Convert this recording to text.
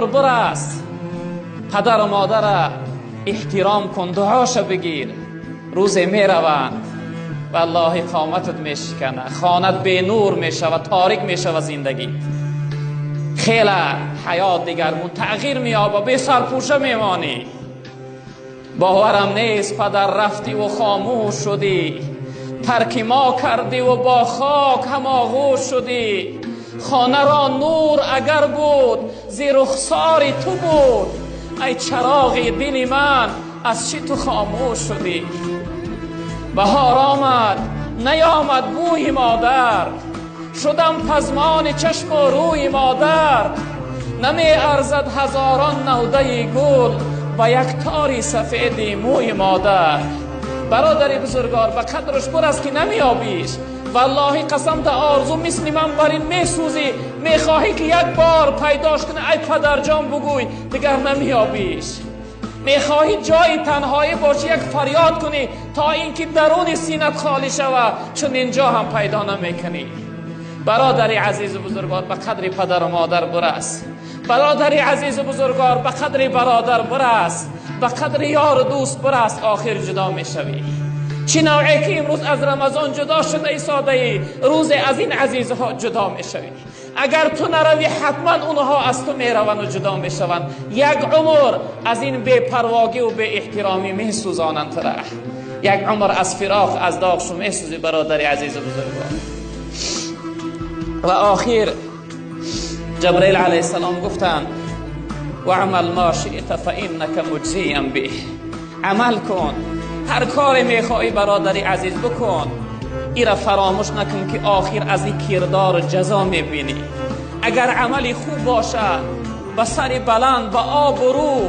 برست، پدر و مادر احترام کن، دعاشو بگیر. روزی می روند والله قامتت می شکنه، خانت به نور می شود، تاریک می شود زندگی. خیلی حیات دیگرگون تغییر می یابد، به سرپوشه می مانی. باورم نیست پدر رفتی و خاموش شدی، ترک ما کردی و با خاک هم آغوش شدی. خانه را نور اگر بود زی رخسار تو بود، ای چراغ دل من از چی تو خاموش شدی. بهار آمد نیامد بوی مادر، شدم پزمان چشم و روی مادر. نمی ارزد هزاران نوده گل و یک تاری سفید موی مادر. برادر بزرگوار به قدرش برس که نمی آبیش. والله قسم تا آرزو مثل من بر این می سوزی، می خواهی که یک بار پیداش کنه ای پدر جان بگوی دیگر نمی آبیش. می خواهی جای تنهایی باشی یک فریاد کنی تا اینکه درون سینت خالی شود، چون اینجا هم پیدا نمی کنی. برادر عزیز و بزرگوار به قدر پدر و مادر برس. برادر عزیز و بزرگوار به قدر برادر برس، به قدر یار و دوست برس، آخر جدا می شوی. چی نوعی که امروز از رمضان جدا شده ای ساده ای، روز از این عزیزها جدا می شوی. اگر تو نروی حتما اونها از تو می روند و جدا می شوند. یک عمر از این بی پرواگی و بی احترامی می سوزانند تره. یک عمر از فراق از داغشو می سوزی برادر عزیز و بزرگوار. و آخر جبرائیل علیه السلام گفتند و عمل ما شئت فانک مجزی به. عمل کن، هر کاری میخوای برادری عزیز بکن، ایرا فراموش نکن که آخر از این کردار جزا میبینی. اگر عملی خوب باشه به سر بلند به آب و رو